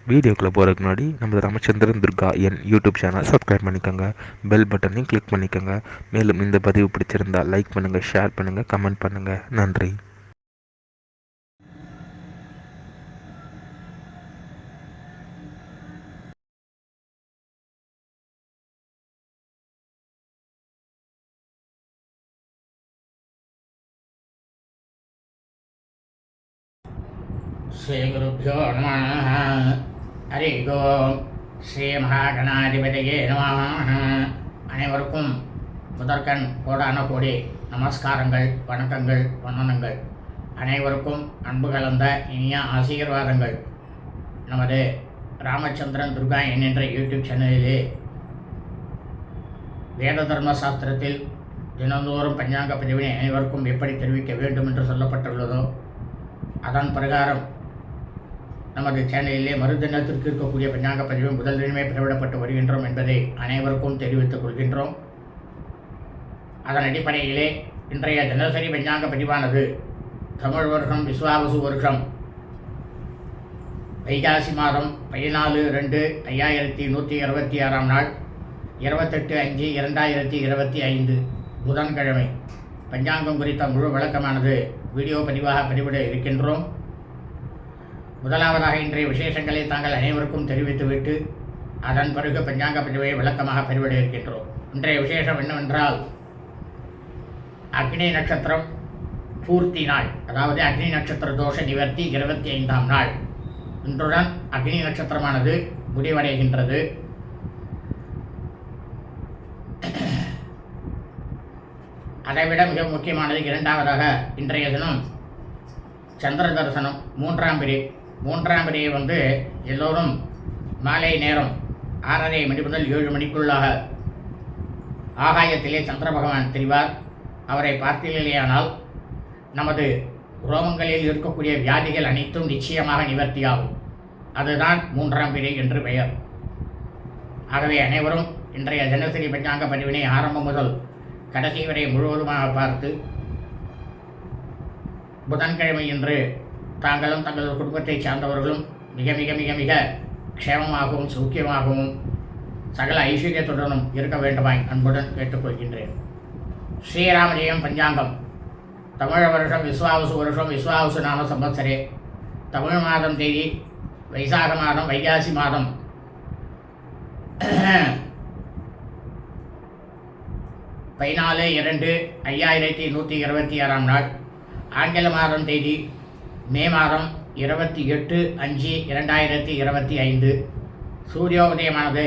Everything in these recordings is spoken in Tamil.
வீடியோக்குள்ளே போகிறதுக்கு முன்னாடி நம்ம ராமச்சந்திரன் துர்கா என் யூடியூப் சேனல் சப்ஸ்கிரைப் பண்ணிக்கோங்க, பெல் பட்டனையும் கிளிக் பண்ணிக்கோங்க. மேலும் இந்த பதிவு பிடிச்சிருந்தால் லைக் பண்ணுங்கள், ஷேர் பண்ணுங்கள், கமெண்ட் பண்ணுங்கள். நன்றி. ஸ்ரீகுருப்போ நம. ஹரி ஓம். ஸ்ரீ மகாகணாதிபதியே நம. அனைவருக்கும் முதற்கண் கோடான கோடி நமஸ்காரங்கள், வணக்கங்கள், வந்தனங்கள். அனைவருக்கும் அன்பு கலந்த இனிய ஆசீர்வாதங்கள். நமது ராமச்சந்திரன் துர்கா என்கின்ற யூடியூப் சேனலிலே வேத தர்ம சாஸ்திரத்தில் தினந்தோறும் பஞ்சாங்க பதிவினை அனைவருக்கும் எப்படி தெரிவிக்க வேண்டும் என்று சொல்லப்பட்டுள்ளதோ அதன் பிரகாரம் நமது சேனலிலே மறுதினத்திற்கு இருக்கக்கூடிய பஞ்சாங்க பதிவு முதல் தினமே பிறவிடப்பட்டு வருகின்றோம் என்பதை அனைவருக்கும் தெரிவித்துக் கொள்கின்றோம். அதன் அடிப்படையிலே இன்றைய தினசரி பஞ்சாங்க பதிவானது தமிழ் வருஷம் விஸ்வாவசு வருஷம் வைகாசி மாதம் 14/2/5126 நாள் 28/5/2025 புதன்கிழமை பஞ்சாங்கம் குறித்த முழு விளக்கமானது வீடியோ பதிவாக பதிவிட இருக்கின்றோம். முதலாவதாக இன்றைய விசேஷங்களை தாங்கள் அனைவருக்கும் தெரிவித்துவிட்டு அதன் பிறகு பஞ்சாங்க பதிவை விளக்கமாக பதிவிட இருக்கின்றோம். இன்றைய விசேஷம் என்னவென்றால், அக்னி நட்சத்திரம் பூர்த்தி நாள், அதாவது அக்னி நட்சத்திர தோஷ நிவர்த்தி 25ஆம் நாள். இன்றுடன் அக்னி நட்சத்திரமானது முடிவடைகின்றது. அதைவிட மிக முக்கியமானது இரண்டாவதாக இன்றைய தினம் சந்திர தரிசனம் 3ஆம் பிறை. 3ஆம் பிறையை எல்லோரும் மாலை நேரம் 6:30 மணி முதல் 7 மணிக்குள்ளாக ஆகாயத்திலே சந்திர பகவான் தெரிவார். அவரை பார்த்தீர்களேயானால் நமது ரோமங்களில் இருக்கக்கூடிய வியாதிகள் அனைத்தும் நிச்சயமாக நிவர்த்தியாகும். அதுதான் 3ஆம் பிறை என்று பெயர். ஆகவே அனைவரும் இன்றைய தினசரி பஞ்சாங்க பதிவினை ஆரம்பம் முதல் கடைசி வரை முழுவதுமாக பார்த்து புதன்கிழமை என்று தாங்களும் தங்களது குடும்பத்தை சார்ந்தவர்களும் மிக மிக மிக மிக க்ஷேமமாகவும் சௌக்கியமாகவும் சகல ஐஸ்வர்யத்துடனும் இருக்க வேண்டுமாய் அன்புடன் கேட்டுக்கொள்கின்றேன். ஸ்ரீராமஜெயம் பஞ்சாங்கம் தமிழ் வருஷம் விஸ்வாவசு வருஷம் விஸ்வாவசு நாம சம்பத்சரே தமிழ் மாதம் தேதி வைசாக மாதம் வைகாசி மாதம் 14/2/5126 நாள். ஆங்கில மாதம் தேதி மே மாதம் 28/5/2025. சூரியோதயமானது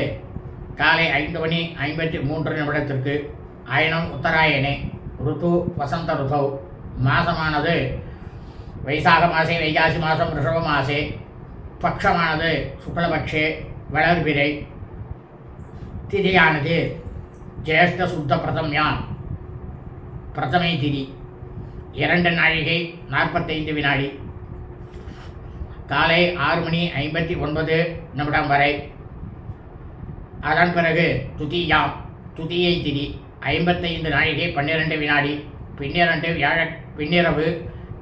காலை 5:53 அயனம் உத்தராயணே. ருத்து வசந்த ருதௌ. மாதமானது வைசாக மாசே வைகாசி மாதம் ரிஷப மாசே. பக்ஷமானது சுக்லபக்ஷே வளர்பிறை. திதியானது ஜேஷ்ட சுத்த பிரதம்யாம் பிரதமை திதி 2 நாழிகை 45 வினாடி. காலை 6:59 வரை. அதன் பிறகு துதியாம் துதியை திதி 55 நாழிகை 12 வினாடி. பின்னிரவு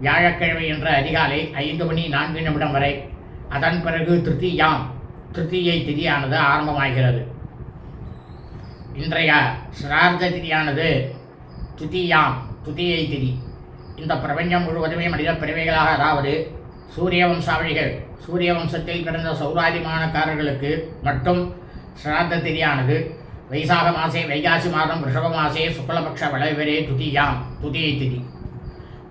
வியாழக்கிழமை என்ற அதிகாலை 5:04 வரை. அதன் பிறகு திருத்தியாம் திருத்தியை திதியானது ஆரம்பமாகிறது. இன்றைய சிரார்த்த திதியானது துதியாம் துதியை திதி. இந்த பிரபஞ்சம் முழுவதுமே மனித பிறவைகளாக, அதாவது சூரிய வம்சாவளிகள், சூரிய வம்சத்தில் பிறந்த சௌராதிமானக்காரர்களுக்கு மட்டும் சிரார்த்த திதியானது வைசாக மாசே வைகாசி மாதம் ரிஷப மாசே சுக்லபக்ஷ வளவிரே துதியாம் துதியை திதி.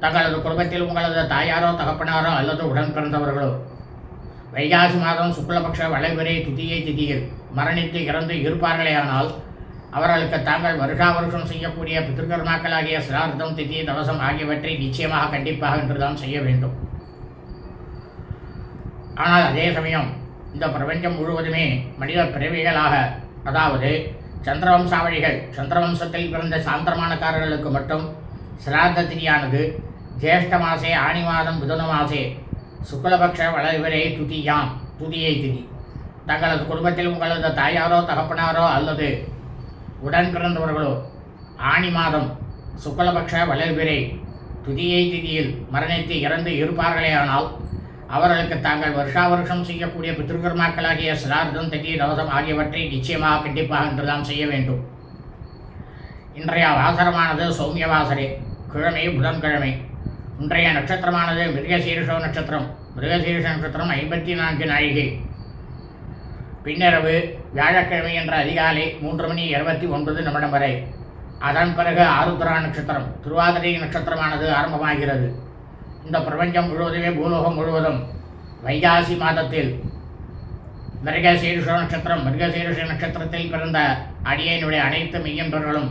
தங்களது குடும்பத்தில் உங்களது தாயாரோ தகப்பனாரோ அல்லது உடன் பிறந்தவர்களோ வைகாசி மாதம் சுக்லபக்ஷ வளவிரே துதியை திதியில் மரணித்து இறந்து இருப்பார்களேயானால் அவர்களுக்கு தாங்கள் வருஷா வருஷம் செய்யக்கூடிய பித்ருக்கர்மாக்களாகிய சிரார்த்தம் திதி தவசம் ஆகியவற்றை நிச்சயமாக கண்டிப்பாக என்றுதான் செய்ய வேண்டும். ஆனால் அதே சமயம் இந்த பிரபஞ்சம் முழுவதுமே மனித பிறவிகளாக, அதாவது சந்திரவம்சாவளிகள், சந்திரவம்சத்தில் பிறந்த சாந்திரமானக்காரர்களுக்கு மட்டும் சிரார்த்த திதியானது ஜேஷ்ட மாசே ஆனி மாதம் புதன மாசே சுக்லபக்ஷ வளவிரை துதியாம் துதியை திதி. தங்களது குடும்பத்தில் உங்களது தாயாரோ தகப்பனாரோ அல்லது உடன் பிறந்தவர்களோ ஆனி மாதம் சுக்லபக்ஷ வளர்பிறை துதியை திதியில் மரணித்து இறந்து இருப்பார்களேயானால் அவர்களுக்கு தாங்கள் வருஷா வருஷம் செய்யக்கூடிய பித்ருகர்மாக்களாகிய சிரார்த்தம், திதி, தவசம் ஆகியவற்றை நிச்சயமாக கண்டிப்பாக இன்றுதான் செய்ய வேண்டும். இன்றைய வாசரமானது சௌமிய வாசரே, கிழமை புதன்கிழமை. இன்றைய நட்சத்திரமானது மிருகசீரிஷ நட்சத்திரம். மிருகசீரிஷ நட்சத்திரம் 54 நாழிகை. பின்னிரவு வியாழக்கிழமை என்ற அதிகாலை 3:29 வரை. அதன் பிறகு ஆருத்ரா நட்சத்திரம், திருவாதிரை நட்சத்திரமானது ஆரம்பமாகிறது. இந்த பிரபஞ்சம் முழுவதுமே, பூலோகம் முழுவதும் வைகாசி மாதத்தில் மிருகசீரிஷ நட்சத்திரத்தில் பிறந்த அடியனுடைய அனைத்து மெய்யன்பர்களும்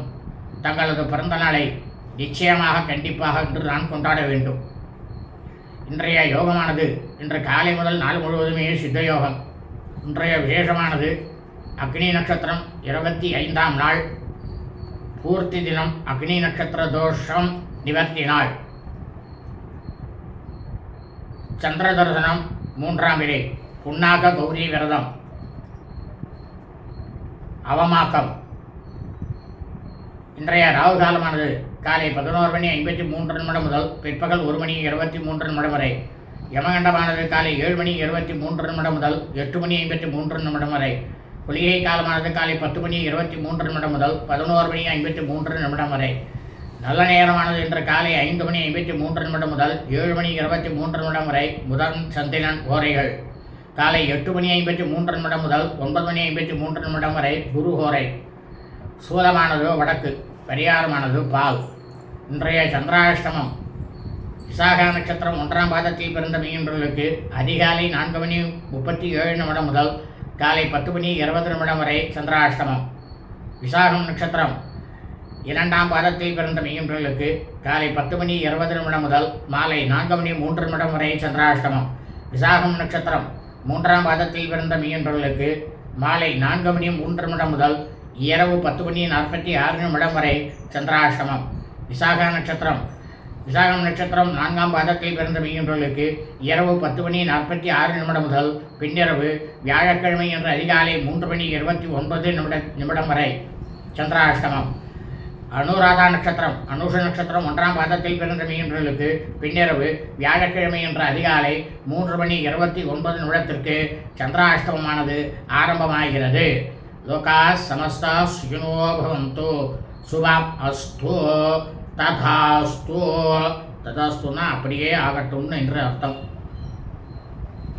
தங்களது பிறந்த நாளை நிச்சயமாக கண்டிப்பாக இன்று நான் கொண்டாட வேண்டும். இன்றைய யோகமானது இன்று காலை முதல் நாள் முழுவதுமே சித்த யோகம். இன்றைய விசேஷமானது அக்னி நட்சத்திரம் 25ஆம் நாள், பூர்த்தி தினம், அக்னி நட்சத்திர தோஷம் நிவர்த்தி நாள். சந்திர தரிசனம் 3ஆம் விரை, புன்னாக கௌரி விரதம், அவமாக்கம். இன்றைய ராகு காலமானது காலை 11:53 முதல் பிற்பகல் 1:23 வரை. யமகண்டமானது காலை 7:23 முதல் 8:53 வரை. குளிகை காலமானது காலை 10:23 முதல் 11:53 வரை. நல்ல நேரமானது இன்று காலை 5:53 முதல் 7:23 வரை. புதன் சந்திரன் ஓரைகள். காலை 8:53 முதல் 9:53 வரை குரு ஹோரை. சூலமானது வடக்கு, பரிகாரமானது பால். இன்றைய சந்திராஷ்டமம் விசாக நட்சத்திரம் 1ஆம் பாதத்தில் பிறந்த மீனவர்களுக்கு அதிகாலை 4:37 முதல் காலை 10:20 வரை சந்திராஷ்டமம். விசாகம் நட்சத்திரம் 2ஆம் பாதத்தில் பிறந்த மீனவர்களுக்கு காலை 10:20 முதல் மாலை 4:03 வரை சந்திராஷ்டமம். விசாகம் நட்சத்திரம் 3ஆம் பாதத்தில் பிறந்த மீனவர்களுக்கு மாலை 4:03 முதல் இரவு 10:46 வரை சந்திராஷ்டமம். விசாகம் நட்சத்திரம் 4ஆம் பாதத்தில் பிறந்த மீனவர்களுக்கு இரவு 10:46 முதல் பின்னிரவு வியாழக்கிழமை என்ற அதிகாலை 3:29 வரை சந்திராஷ்டமம். அனுராதா நட்சத்திரம், அனுஷ நட்சத்திரம் 1ஆம் பாதத்தில் பிறந்த மீனவர்களுக்கு பின்னிரவு வியாழக்கிழமை என்ற அதிகாலை 3:29 சந்திராஷ்டமமானது ஆரம்பமாகிறது. லோகா சமஸ்தா சுகினோ பவந்து, சுபம் அஸ்து, ததாஸ்து. ததாஸ்துன்னா அப்படியே ஆகட்டும்னு என்று அர்த்தம்.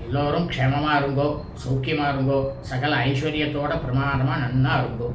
எல்லோரும் க்ஷேமமாக இருங்கோ, சௌக்கியமாக இருங்கோ, சகல ஐஸ்வர்யத்தோட பிரமாதமாக நன்னா இருங்கோ.